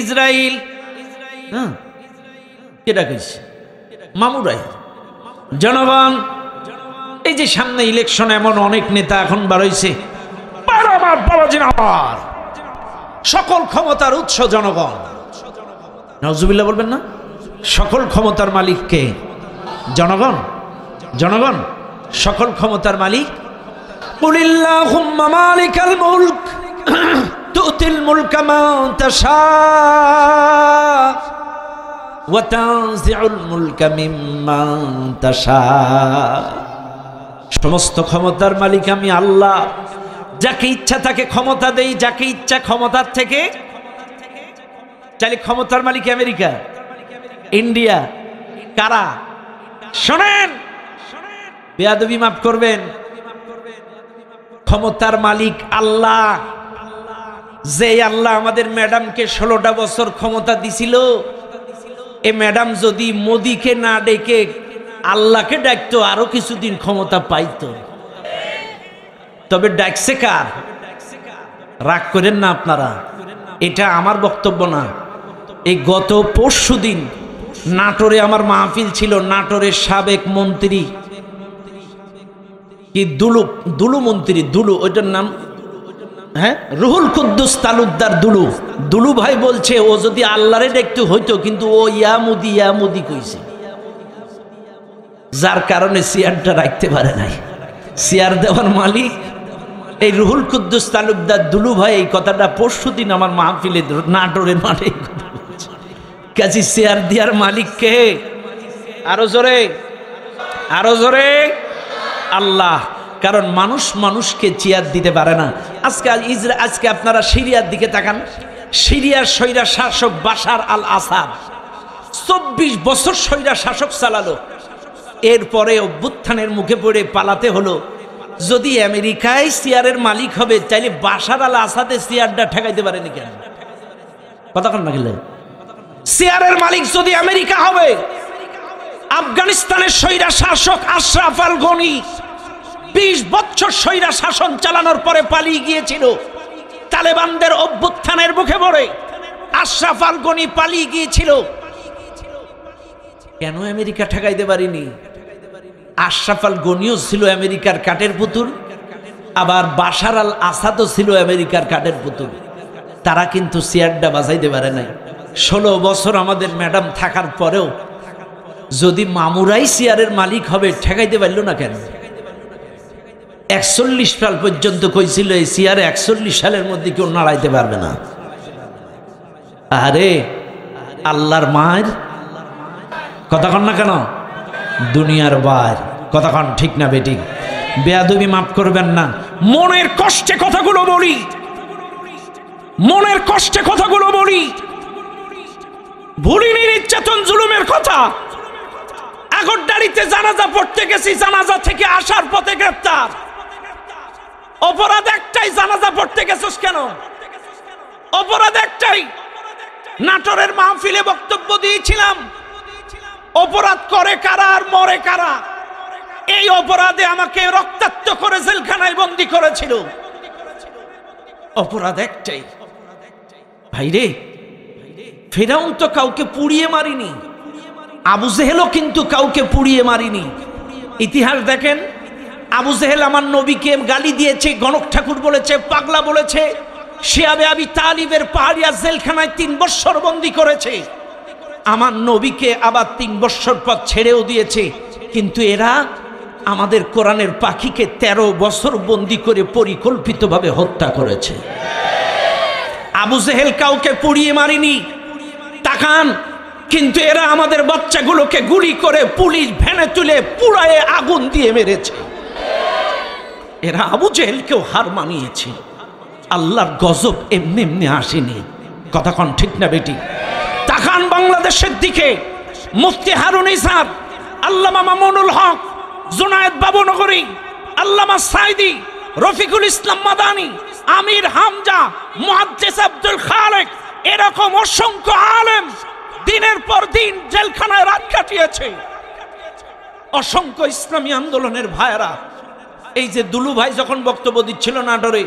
ইসরায়েল, কেটা কইছে? মামুরাই। জনগণ, এই যে সামনে ইলেকশন, এমন অনেক নেতা এখন বার হইছে, সকল ক্ষমতার উৎস জনগণ। নাউজুবিল্লাহ বলবেন না? সকল ক্ষমতার মালিককে জনগণ। জনগণ সকল ক্ষমতার মালিক কুলিল্লাহুম্মা মালিকাল মুলক তুতিল মুলকা মান তাশা ওয়া তানজিউল মুলকা মিম্মান তাশা। সমস্ত ক্ষমতার মালিক আমি আল্লাহ, যাকে ইচ্ছা তাকে ক্ষমতা দেই, যাকে ইচ্ছা ক্ষমতার থেকে। চাইলে ক্ষমতার মালিক আমেরিকা, ইন্ডিয়া, কারা? শোনেন, বেয়াদবি মাফ করবেন, ক্ষমতার মালিক আল্লাহ। যে আল্লাহ আমাদের ম্যাডামকে 16টা বছর ক্ষমতা দিছিল, এ ম্যাডাম যদি মোদিকে না ডেকে আল্লাহকে ডাকতো আরো কিছুদিন ক্ষমতা পাইতো। তবে ডাকছে কার? রাগ করেন না আপনারা, এটা আমার বক্তব্য না। এই গত পরশুদিন নাটোরে আমার মাহফিল ছিল। নাটোরের সাবেক মন্ত্রী কি দুলু মন্ত্রী, দুলু, ওইটার নাম হ্যাঁ, রুহুল কুদ্দুস তালুকদার দুলু ভাই বলছে ও যদি আল্লাহরে দেখতে হইতো, কিন্তু ও ইয়া মুদি কইছে, যার কারণে চেয়ারটা রাখতে পারে নাই। চেয়ার দেওয়ার মালিক এই রুহুল কুদ্দুস তালুকদার দুলু ভাই। এই কথাটা পরশুদিন আমার মাহফিলে নাটোরের মাঠে কাজী চেয়ার দেওয়ার মালিক কে? আরো জোরে আল্লাহ। কারণ মানুষ মানুষকে চেয়ার দিতে পারে না। আজকে আপনারা সিরিয়ার দিকে তাকান। সিরিয়ার স্বৈরা শাসক বাশার আল আসাদ 24 বছর স্বৈরা শাসক চালালো, এরপরে অভ্যুত্থানের মুখে পড়ে পালাতে হলো। যদি আমেরিকায় চেয়ারের মালিক হবে, তাইলে বাশার আল আসাদের চেয়ারটা ঠেকাইতে পারেনি কেন? কতক্ষণ না গেলে চেয়ারের মালিক যদি আমেরিকা হবে, আফগানিস্তানের স্বৈরা শাসক আশরাফ আল গনি 20 বছর স্বৈরা শাসন চালানোর পরে পালিয়ে গিয়েছিল। তালেবানদের অভ্যুত্থানের মুখে পড়ে আশরাফ আল গনি পালিয়ে গিয়েছিল। কেন আমেরিকা ঠেকাইতে পারিনি? আশরাফ আল গনিও ছিল আমেরিকার কাঠের পুতুল, আবার বাশার আল আসাদও ছিল আমেরিকার কাঠের পুতুল। তারা কিন্তু চেয়ারটা বাজাইতে পারে নাই। 16 বছর আমাদের ম্যাডাম থাকার পরেও যদি মামুরাই চেয়ারের মালিক হবে, ঠেকাইতে পারল না কেন? 41 সাল পর্যন্ত কইছিল এই চেয়ারে 41 সালের মধ্যে কেউ নাড়াইতে পারবে না। আরে আল্লাহর মায়ের কথা কন না কেন? দুনিয়ার বাইর কথা কন, ঠিক না বেটি? বেয়াদবি মাফ করবেন না। মনের কষ্টে কথাগুলো বলি, মনের কষ্টে কথাগুলো বলি। ভুলিনি নির্যাতন জুলুমের কথা। আগরদাড়িতে জানাজা পড়তে গেছি, জানাজা থেকে আসার পথে গ্রেফতার। অপরাধ একটাই, জানাজা পড়তে গেছিস কেন? অপরাধ একটাই। নাটোরের মাহফিলে বক্তব্য দিয়েছিলাম, অপরাধ করে কারা আর মরে কারা। এই অপরাধে আমাকে রক্তাক্ত করে জেলখানায় বন্দী করেছিল। অপরাধ একটাই। ভাইরে, ফেরাউন তো কাউকে পুড়িয়ে মারিনি, আবু জেহেলও কিন্তু কাউকে পুড়িয়ে মারিনি। ইতিহাস দেখেন, আবু জেহেল আমার নবীকে গালি দিয়েছে, গণক ঠাকুর বলেছে, পাগলা বলেছে। শিয়াবে আবি তালিবের পাহাড়িয়া জেলখানায় 3 বছর বন্দী করেছে। আমার নবীকে আবার 3 বছর পর ছেড়েও দিয়েছে। কিন্তু এরা আমাদের কোরআনের পাখিকে 13 বছর বন্দী করে পরিকল্পিতভাবে হত্যা করেছে। আবু জেহেল কাউকে পুড়িয়ে মারিনি, তাকান। কিন্তু এরা আমাদের বাচ্চাগুলোকে গুলি করে পুলিশ ভ্যানে তুলে পুড়ায়ে আগুন দিয়ে মেরেছে। এরা আবু জেহেলকেও হার মানিয়েছে। আল্লাহর গজব এমনি এমনি আসেনি। কথা কন, ঠিক না বেটি? তাকান বাংলাদেশের দিকে। মুফতি হারুন ইসাদ, আল্লামা মামুনুল হক, জুনায়েদ বাবুনগরী, আল্লামা সাইদি, রফিকুল ইসলাম মাদানী, আমির হামজা, মুহাদ্দিস আব্দুল খালেক, এরকম অসংখ্য আলেম দিনের পর দিন জেলখানায় রাত কাটিয়েছে। অসংখ্য ইসলামী আন্দোলনের ভাইরা। এই যে দুলু ভাই যখন বক্তব্য দিচ্ছিল নাটোরে,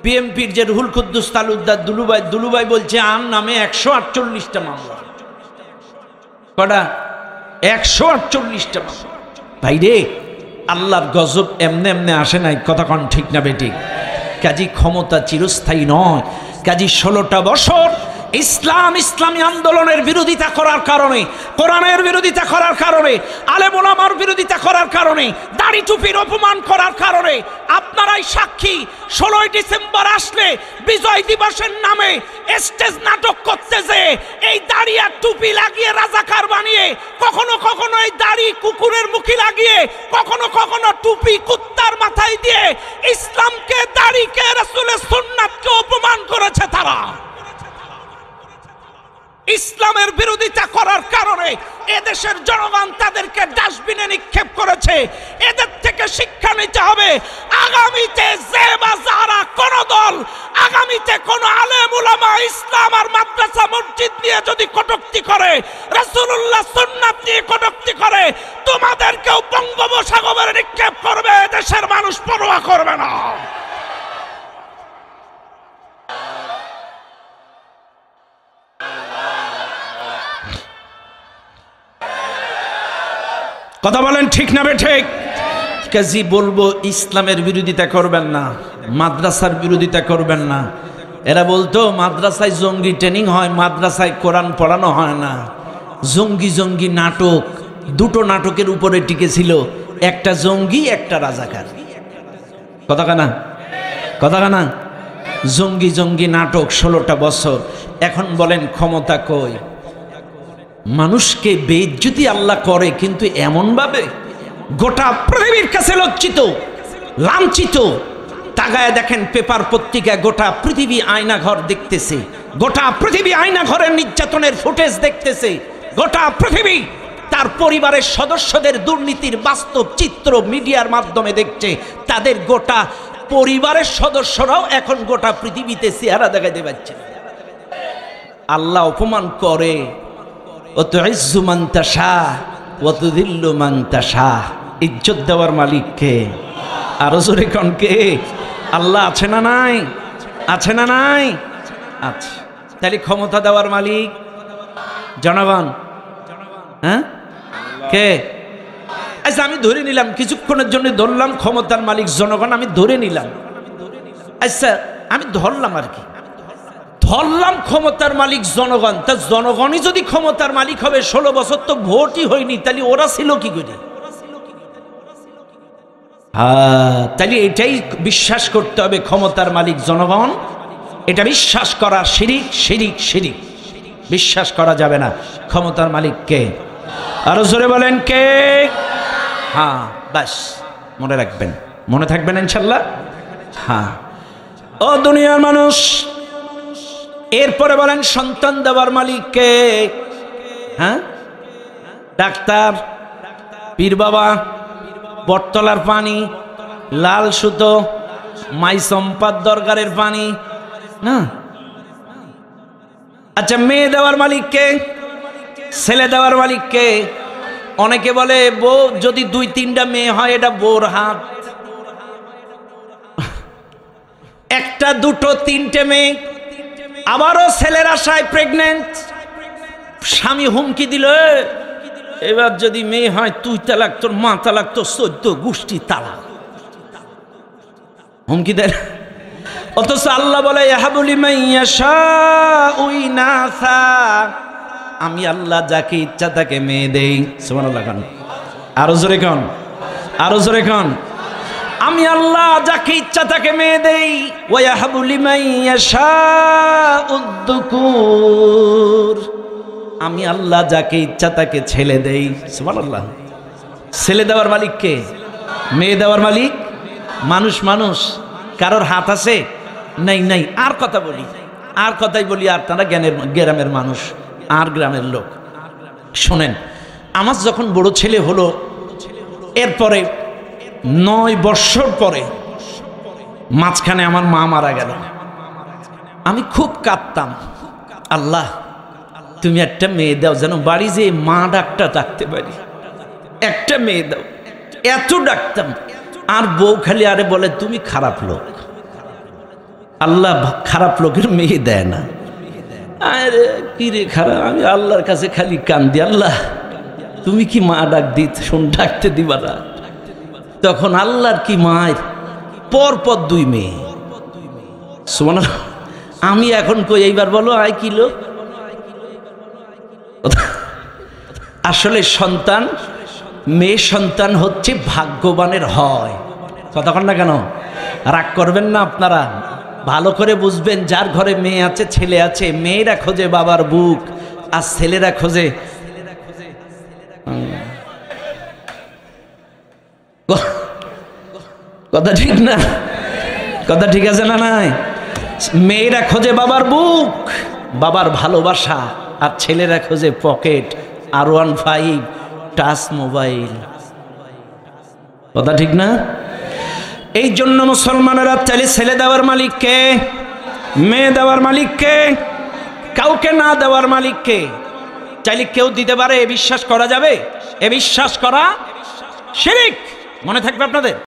বিএমপির যে রুহুল কুদ্দুস তালুকদার দুলু ভাই বলছে আন নামে 148টা মামলা। কটা? 148টা মামলা। ভাই রে, আল্লাহর গজব এমনে এমনে আসে নাই। কথা কন, ঠিক না বেটি? কাজী ক্ষমতা চিরস্থায়ী নয়। কাজী 16টা বছর ইসলামী আন্দোলনের বিরোধিতা করার কারণে, কোরআনের বিরোধিতা করার কারণে, আলেম ওলামার বিরোধিতা করার কারণে, দাড়ি টুপির অপমান করার কারণে আপনারাই সাক্ষী। 16ই ডিসেম্বর আসলে বিজয় দিবসের নামে স্টেজ নাটক করতে যে এই দাড়ি আর টুপি লাগিয়ে রাজাকার বানিয়ে, কখনো কখনো এই দাড়ি কুকুরের মুখে লাগিয়ে, কখনো কখনো টুপি কুত্তার মাথায় দিয়ে ইসলামকে, দাড়িকে, রাসূলের সুন্নাতকে অপমান করেছে তারা। ইসলামের বিরোধিতা করার কারণে এদেশের জনগণ তাদেরকে ডাস্টবিনে নিক্ষেপ করেছে। এদের থেকে শিক্ষা নিতে হবে। আগামীতে যে বা যারা কোন দল আগামীতে কোন আলেম উলামা ইসলাম আর মাদ্রাসা মসজিদ নিয়ে যদি কটূক্তি করে, রাসূলুল্লাহ সুন্নাত নিয়ে কটূক্তি করে, তোমাদেরকেও বঙ্গোপসাগরে নিক্ষেপ করবে। এদেশের মানুষ পরোয়া করবে না। কথা বলেন ঠিক না বেঠিক? কাজী বলবো ইসলামের বিরোধিতা করবেন না, মাদ্রাসার বিরোধিতা করবেন না। এরা বলতো মাদ্রাসায় জঙ্গি ট্রেনিং হয়, মাদ্রাসায় কোরআন পড়ানো হয় না। জঙ্গি নাটক, দুটো নাটকের উপরে টিকেছিল, একটা জঙ্গি একটা রাজাকার। কথা কানা জঙ্গি নাটক 16টা বছর। এখন বলেন ক্ষমতা কই? মানুষকে বেইজ্জতি আল্লাহ করে, কিন্তু এমন ভাবে গোটা পৃথিবীর কাছে লজ্জিত, লাঞ্ছিত। তাকায় দেখেন পেপার পত্রিকায় গোটা পৃথিবী আয়নাঘর দেখতেছে, গোটা পৃথিবী আয়নাঘরের নির্যাতনের ফুটেজ দেখতেছে, গোটা পৃথিবী তার পরিবারের সদস্যদের দুর্নীতির বাস্তব চিত্র মিডিয়ার মাধ্যমে দেখছে। তাদের গোটা পরিবারের সদস্যরাও এখন গোটা পৃথিবীতে চেহারা দেখাইতে পারছে। আল্লাহ অপমান করে। ওয়াতুইজ্জু মান তাশা ওয়াতুযিল্লু মান তাশা। ইজ্জত দেওয়ার মালিক কে? আরো জোরে কোন কে? আল্লাহ আছে না নাই? আছে না নাই? আছে। তাহলে ক্ষমতা দেওয়ার মালিক জনগণ। হ্যাঁ, কে? আচ্ছা আমি ধরে নিলাম, কিছুক্ষণের জন্য ধরলাম ক্ষমতার মালিক জনগণ, আমি ধরে নিলাম। আচ্ছা আমি ধরলাম আর কি, ধরলাম ক্ষমতার মালিক জনগণ। তা জনগণই যদি ক্ষমতার মালিক হবে, 16 বছর তো ভোটই হয়নি, তাহলে ওরা ছিল কি করে? তাহলে এটাই বিশ্বাস করতে হবে, ক্ষমতার মালিক জনগণ। এটা বিশ্বাস করা শিরিক, শিরিক, শিরিক। বিশ্বাস করা যাবে না। ক্ষমতার মালিক কে? আরো জোরে বলেন কে? হ্যাঁ, বাস মনে রাখবেন, মনে থাকবেন ইনশাল্লাহ। হ্যাঁ, ও দুনিয়ার মানুষ, এরপরে বলেন সন্তান দেওয়ার মালিক কে? হ্যাঁ, ডাক্তার, পীর বাবা, বটতলার পানি, লাল সুতো, মাই সম্পাদ দরগারের পানি না? আচ্ছা মেয়ে দেওয়ার মালিক কে? ছেলে দেওয়ার মালিক কে? অনেকে বলে বউ যদি 2-3টা মেয়ে হয় এটা বউর হাত। 1টা 2টো 3টে মেয়ে। আবারও ছেলের আশায় প্রেগনেন্ট, স্বামী হুমকি দিল, এবার যদি মেয়ে হয় 2 তালাক, তোর মা তালাক, তোর 14 গোষ্ঠী তালাক। হুমকি দেন। অথচ আল্লাহ বলে ইয়াহাবুলি মাইয়াশাউ ইনাসা, আমি আল্লাহ যাকে ইচ্ছা তাকে মেয়ে দেই। সুবহানাল্লাহ। আরো জোরে কোন, আরো জোরে কোন। আমি আল্লাহ যাকে ইচ্ছা তাকে মেয়ে দেই। ওয়া ইয়াহাবু লিমান ইয়াশাউদ দুকুর, আমি আল্লাহ যাকে ইচ্ছা তাকে ছেলে দেই। সুবহানাল্লাহ। ছেলে দেওয়ার মালিক কে? মেয়ে দেওয়ার মালিক মানুষ। কারোর হাত আছে? নাই। আর কথা বলি, আর কথাই বলি, আর তারা গ্রামের মানুষ আর গ্রামের লোক। শোনেন, আমার যখন বড় ছেলে হলো, এরপরে 9 বছর পরে মাঝখানে আমার মা মারা গেল। আমি খুব কাঁদতাম, আল্লাহ তুমি একটা মেয়ে দাও, যেন বাড়ি যে মা ডাকটা ডাকতে পারি, একটা মেয়ে দাও। এত ডাকতাম, আর বউ খালি আরে বলে তুমি খারাপ লোক। আল্লাহ খারাপ লোকের মেয়ে দেয় না। আরে কি রে খারাপ? আমি আল্লাহর কাছে খালি কান্দি, আল্লাহ তুমি কি মা ডাকতে দিবা না? তখন আল্লাহর কি মায়ের পরপর 2 মেয়ে। সুবহানাল্লাহ। আমি এখন কই এইবার বলো আয় কি লোক? আসলে সন্তান, মেয়ে সন্তান হচ্ছে ভাগ্যবানের হয়। কতক্ষণ না কেন রাগ করবেন না আপনারা, ভালো করে বুঝবেন। যার ঘরে মেয়ে আছে, ছেলে আছে, মেয়েরা খোঁজে বাবার বুক আর ছেলেরা খোঁজে কথা ঠিক না? কথা ঠিক আছে না? নাই, মেয়েরা খোঁজে বাবার বুক, বাবার ভালোবাসা, আর ছেলেরা খোঁজে পকেট, R15 টাচ মোবাইল। কথা ঠিক না? এই জন্য মুসলমানেরা চাইলে ছেলে দেওয়ার মালিক কে? মেয়ে দেওয়ার মালিক কে? কাউকে না দেওয়ার মালিক কে? চাইলে কেউ দিতে পারে, এ বিশ্বাস করা যাবে? এ বিশ্বাস করা শিরক। মনে থাকবে আপনাদের।